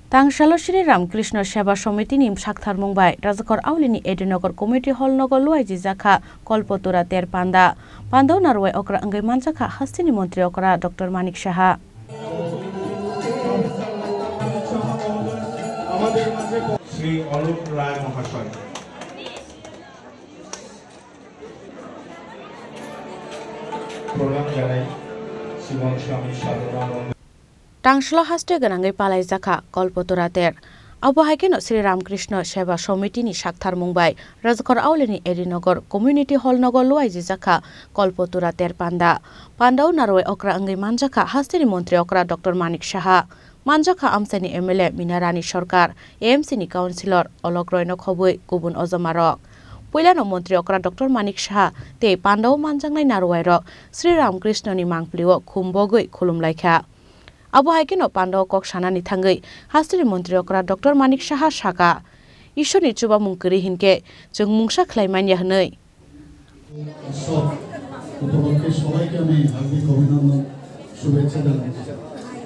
Tangshalo Shri Ramkrishna Seva Samiti nim Shakhtar Mumbai Rajakor Aulini Edinagar Community Hall Nogor Luai Jizakha Kolpotura Ter Panda Pando Narwai Okra Angai Manjaka Hastini Montri Okra Dr. Manik Shaha Shri Arup Rai Mahashoy Program Janai Simon Shami Shadona Tangshalo Haste Ganangai Palai Zaka Kolpotura Ter Abuhaikeno Sri Ramkrishna Seva Samiti ni Shakhtar Mumbai Rajakor Aulini Edinagar Community Hall Nogor Luai Jizakha Kolpotura Ter Panda Pandau Narwai Okra Angai Manjaka Hastini Montri Okra Dr. Manik Shaha Manjaka Amsani MLA Minarani Sarkar AMC ni Councilor Ologroino Khobui Gubun Ozamarok Puilano Montri Okra Dr. Manik Shaha te Pandau Manjangnai Narwai Rok Sri Ramkrishna ni Mangpliwo Khumbogui Khulumlaikha Abuhaikeno Pandau Kok Sanani Thangai Hastini Montri Okra Dr. Manik Shaha Shaka Ishoni Chuba Mungkiri Hinke Jung Mungsa Khlaiman Yahnei উপলক্ষে সবাইকে আমি হার্দিক অভিনন্দন শুভেচ্ছা জানাই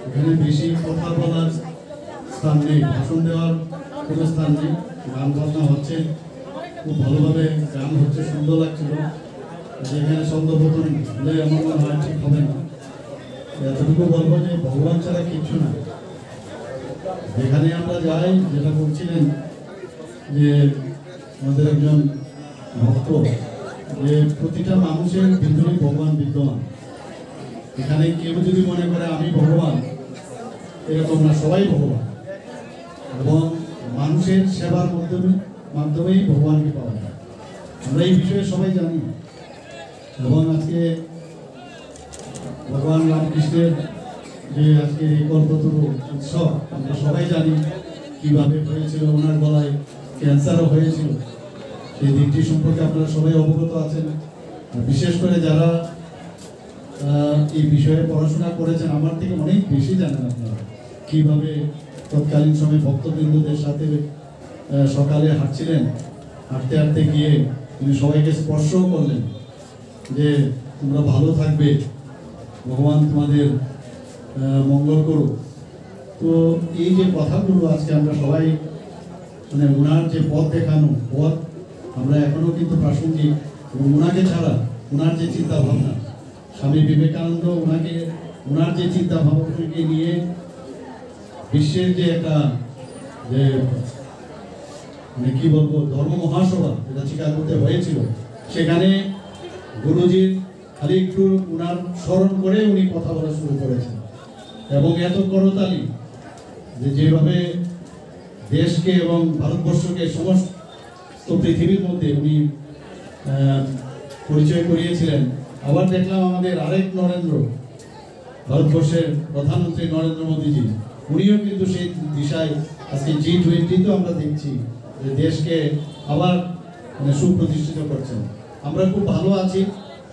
এখানে বেশি কথা বলার স্থান নেই ভাষণ দেওয়ার কোনো স্থান নেই গান বাজনা হচ্ছে খুব ভালোভাবে গান হচ্ছে সুন্দর লাগছিল যেখানে শব্দবোধন হলে আমার মনে হয় ঠিক হবে না এতটুকু বলবো যে ভগবান ছাড়া কিছু না যেখানে আমরা যাই যেটা বলছিলেন যে আমাদের একজন ভক্ত যে প্রতিটা মানুষের ভিতরে ভগবান বিদ্যমান এখানে কেউ যদি মনে করে আমি ভগবান এরকম না সবাই ভগবান এবং মানুষের সেবার মাধ্যমেই ভগবানকে পাওয়া যায় আমরা এই বিষয়ে সবাই জানি এবং আজকে ভগবান রামকৃষ্ণের যে আজকে এই কল্পতরু উৎসব আমরা সবাই জানি কিভাবে হয়েছিল ওনার গলায় ক্যান্সারও হয়েছিল এই দিকটি সম্পর্কে আপনারা সবাই অবগত আছেন বিশেষ করে যারা এই বিষয়ে পড়াশোনা করেছেন আমার থেকে অনেক বেশি জানেন আপনারা কিভাবে তৎকালীন সময়ে ভক্তবৃন্দদের সাথে সকালে হাঁটছিলেন হাঁটতে হাঁটতে গিয়ে তিনি সবাইকে স্পর্শও করলেন যে তোমরা ভালো থাকবে ভগবান তোমাদের মঙ্গল করুক তো এই যে কথাগুলো আজকে আমরা সবাই মানে ওনার যে পথ দেখানো পথ আমরা এখনো কিন্তু প্রাসঙ্গিক এবং ওনাকে ছাড়া ওনার যে চিন্তা ভাবনা স্বামী বিবেকানন্দ ওনার যে চিন্তা ভাবনাকে নিয়ে বিশ্বের যে একটা যে মানে কি বলবো ধর্ম মহাসভা যেটা চিকাগোতে হয়েছিল সেখানে গুরুজির খালি একটু ওনার স্মরণ করে উনি কথা বলা শুরু করেছেন এবং এত করতালি যেভাবে দেশকে এবং ভারতবর্ষকে সমস্ত পৃথিবীর মধ্যে উনি পরিচয় করিয়েছিলেন আবার দেখলাম আমাদের আরেক নরেন্দ্র ভারতবর্ষের প্রধানমন্ত্রী নরেন্দ্র মোদীজি উনিও কিন্তু সেই দিশায় আজকে G20 তো আমরা দেখছি যে দেশকে আবার মানে সুপ্রতিষ্ঠিত করছেন আমরা খুব ভালো আছি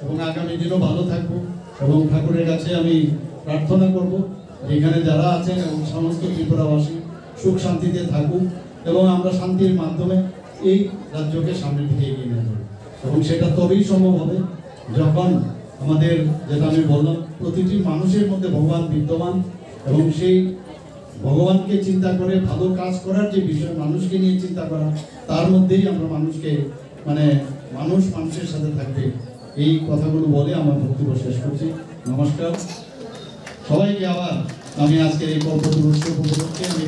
এবং আগামী দিনও ভালো থাকবো এবং ঠাকুরের কাছে আমি প্রার্থনা করব এখানে যারা আছেন এবং সমস্ত ত্রিপুরাবাসী সুখ শান্তিতে থাকুক এবং আমরা শান্তির মাধ্যমে এই রাজ্যকে সামনের দিকে এগিয়ে নিয়ে যাব এবং সেটা তবেই সম্ভব হবে যখন আমাদের যেটা আমি বললাম প্রতিটি মানুষের মধ্যে ভগবান বিদ্যমান এবং সেই ভগবানকে চিন্তা করে ভালো কাজ করার যে বিষয় মানুষকে নিয়ে চিন্তা করা তার মধ্যেই আমরা মানুষকে মানে মানুষের সাথে থাকবে এই কথাগুলো বলে আমার বক্তব্য শেষ করছি নমস্কার সবাইকে আবার আমি আজকে এই কল্পতরু উৎসব উপলক্ষে আমি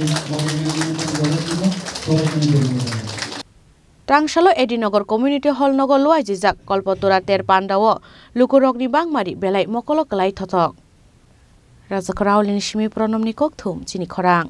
বলার জন্য সবাইকে ধন্যবাদ Tangshalo Edinagar Community Hall Nogor Luai Jizak Kolpotura Ter Pandawo Lukurokni Bangmari Belai Mokolok Kelai Thotok Rajakor Aulini Shimi Pronom Nikok Thum Chini Khorang